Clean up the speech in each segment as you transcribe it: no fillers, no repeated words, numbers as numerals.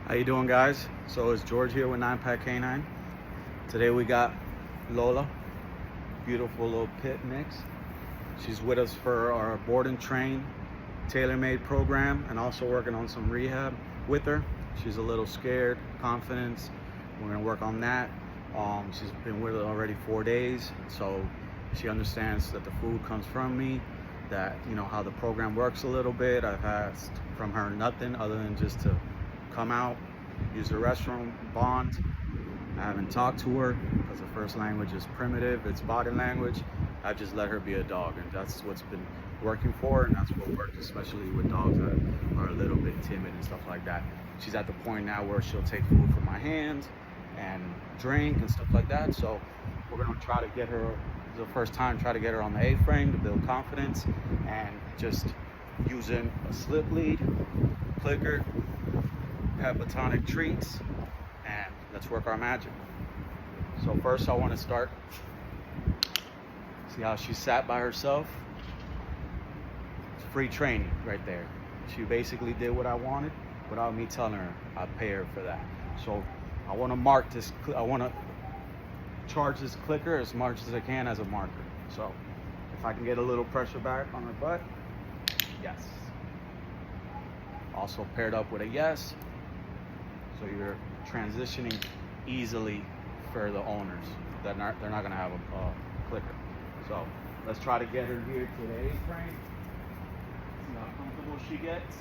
How you doing, guys? So it's George here with 9 Pack Canine. Today we got Lola, beautiful little pit mix. She's with us for our board and train tailor-made program, and also working on some rehab with her. She's a little scared, confidence. We're gonna work on that. She's been with us already 4 days, so she understands that the food comes from me, that how the program works a little bit. I've asked from her nothing other than just to come out, use the restroom, bond. I haven't talked to her because her first language is primitive, it's body language. I've just let her be a dog, and that's what's been working for her, and that's what works, especially with dogs that are a little bit timid and stuff like that. She's at the point now where she'll take food from my hands and drink and stuff like that. So we're gonna try to get her, the first time, try to get her on the A-frame to build confidence, and just using a slip lead, clicker, hepatonic treats, and let's work our magic. So first I want to start, see how she sat by herself. It's free training right there. She basically did what I wanted without me telling her. I pay her for that. So I want to mark this, I want to charge this clicker as much as I can as a marker. So if I can get a little pressure back on her butt, yes. Also paired up with a yes. So you're transitioning easily for the owners. They're not gonna have a clicker. So let's try to get her here to the A-frame. See how comfortable she gets.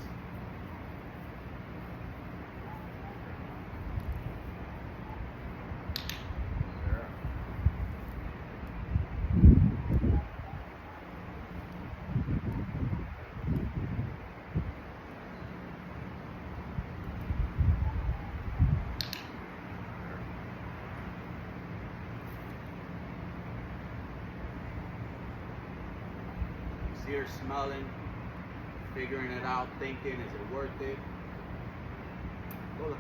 See her smelling, figuring it out, thinking, is it worth it? Lola.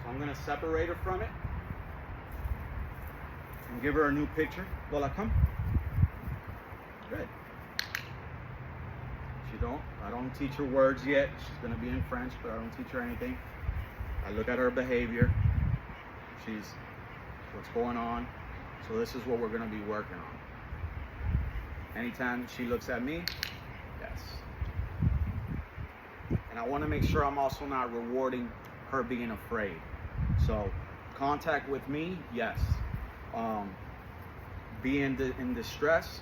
I'm gonna separate her from it and give her a new picture. Lola, come. Good. I don't teach her words yet. She's gonna be in French, but I don't teach her anything. I look at her behavior. What's going on. So this is what we're gonna be working on. Anytime she looks at me, yes. And I wanna make sure I'm also not rewarding her being afraid. So contact with me, yes. Being in distress,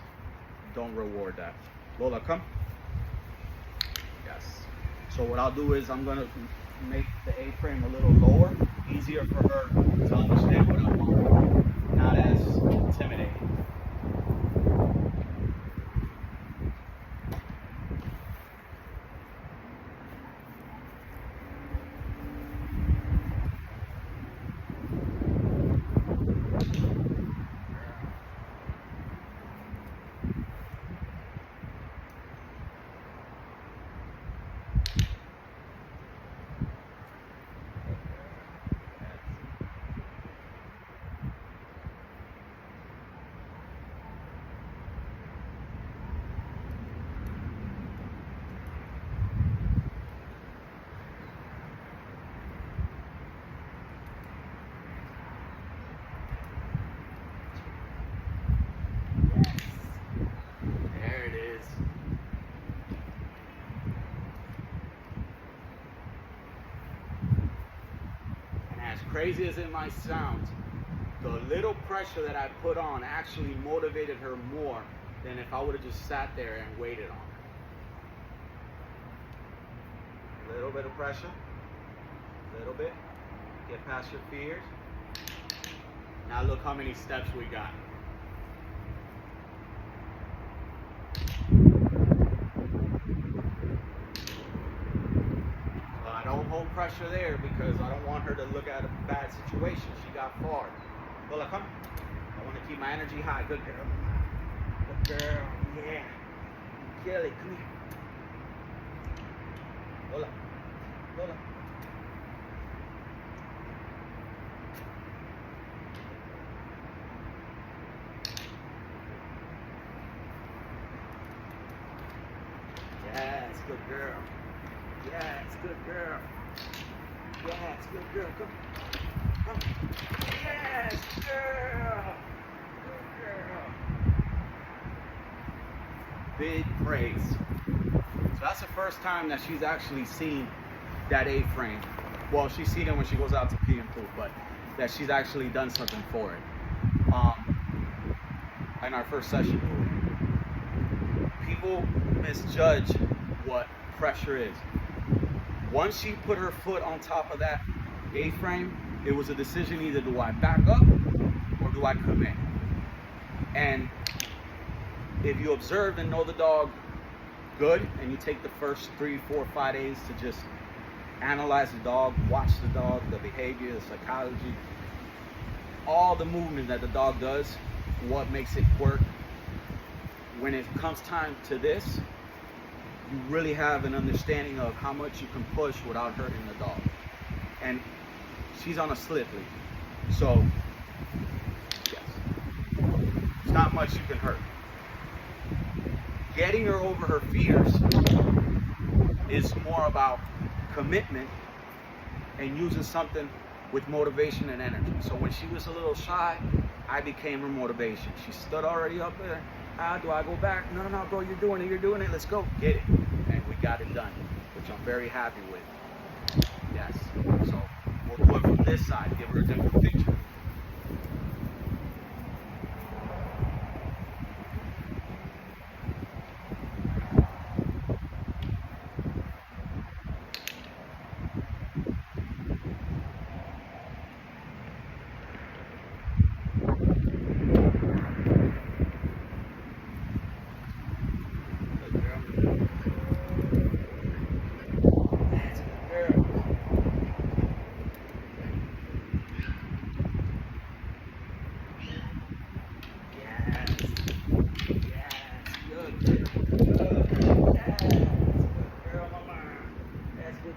don't reward that. Lola, come. Yes. So what I'll do is I'm gonna make the A-frame a little lower, easier for her to understand what I want, not as intimidating. There it is. And as crazy as it might sound, the little pressure that I put on actually motivated her more than if I would have just sat there and waited on her. A little bit of pressure, a little bit. Get past your fears. Now look how many steps we got. I don't hold pressure there because I don't want her to look at a bad situation. She got far. Lola, come. I want to keep my energy high. Good girl. Good girl. Yeah. Kelly, come here. Lola. Lola. Yes, good girl. Yes, good girl. Yes, good girl. Come. Come. Yes, girl. Good girl. Big praise. So that's the first time that she's actually seen that A-frame. Well, she's seen it when she goes out to pee and poop, but that she's actually done something for it. In our first session pool. People misjudge what pressure is. Once she put her foot on top of that A-frame, it was a decision: either do I back up or do I commit? And if you observe and know the dog good, and you take the first 3, 4, 5 days to just analyze the dog, watch the dog, the behavior, the psychology, all the movement that the dog does, what makes it work. When it comes time to this, you really have an understanding of how much you can push without hurting the dog. And she's on a slip lead, so yes, it's not much you can hurt. Getting her over her fears is more about commitment and using something with motivation and energy. So when she was a little shy, I became her motivation. She stood already up there. Do I go back? No, bro, you're doing it, let's go, get it. And we got it done, which I'm very happy with. Yes, so we'll do it from this side, give her a different picture.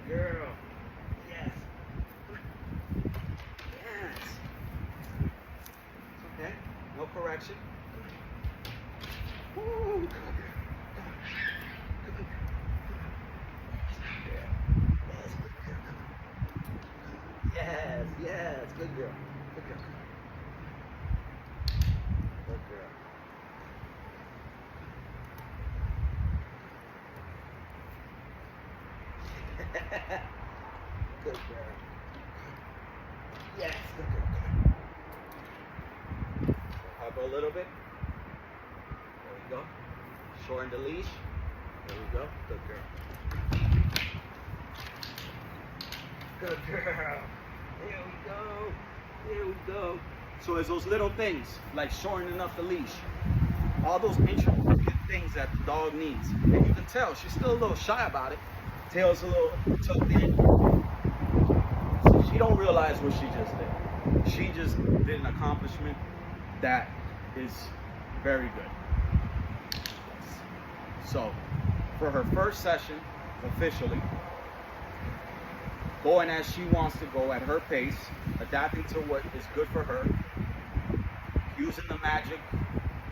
Girl. Yes. Yes. Okay. No correction. Woo. Yes, yes, good girl. Good girl. Good girl. Good girl. Yes, good girl. Hug a little bit. There we go. Shorten the leash. There we go. Good girl. Good girl. There we go. There we go. So it's those little things, like shortening up the leash. All those intricate things that the dog needs. And you can tell she's still a little shy about it. Tail's a little tucked in. So she don't realize what she just did. She just did an accomplishment that is very good. So for her first session, officially, going as she wants to go at her pace, adapting to what is good for her, using the magic,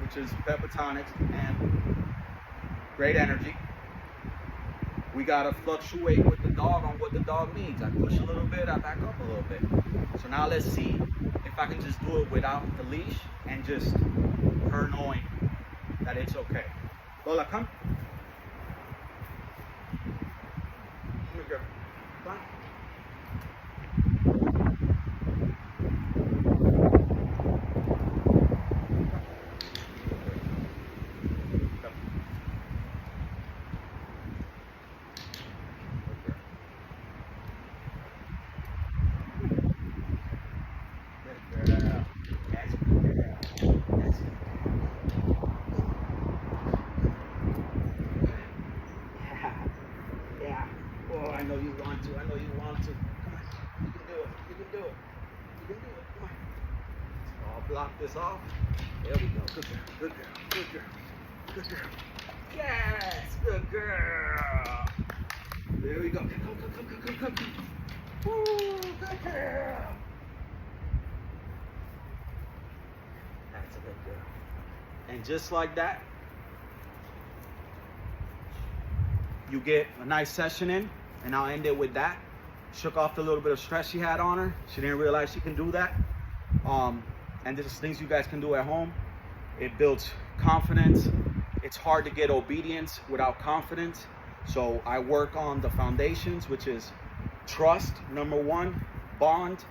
which is pepatonics and great energy. We gotta fluctuate with the dog on what the dog needs. I push a little bit, I back up a little bit. So now let's see if I can just do it without the leash and just her knowing that it's okay. Lola, come. Come here, girl. Come on. I know you want to. I'll block this off. There we go. Good girl, good girl, good girl, good girl. Yes, good girl. There we go. Come. Woo, good girl. That's a good girl. And just like that, you get a nice session in, and I'll end it with that. Shook off the little bit of stress she had on her. She didn't realize she can do that. And there's things you guys can do at home. It builds confidence. It's hard to get obedience without confidence. So I work on the foundations, which is trust, number one, bond,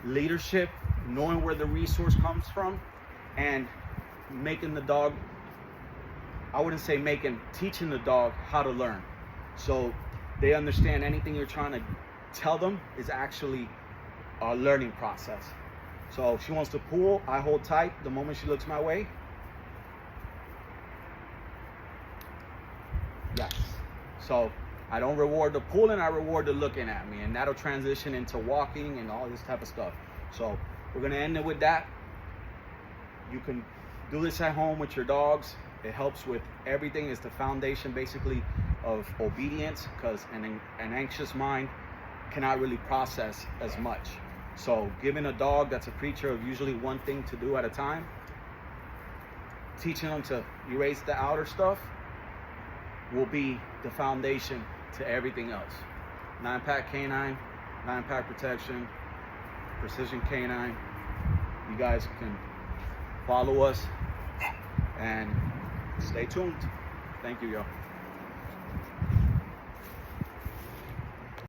leadership, knowing where the resource comes from, and making the dog, I wouldn't say teaching the dog how to learn. So they understand anything you're trying to tell them is actually a learning process. So if she wants to pull, I hold tight the moment she looks my way. Yes. So I don't reward the pulling, I reward the looking at me, and that'll transition into walking and all this type of stuff. So we're gonna end it with that. You can do this at home with your dogs. It helps with everything. It's the foundation basically of obedience, because an anxious mind cannot really process as much. So giving a dog that's a creature of usually one thing to do at a time, teaching them to erase the outer stuff will be the foundation to everything else. 9-pack canine, 9-pack protection, precision canine. You guys can follow us and stay tuned. Thank you, y'all.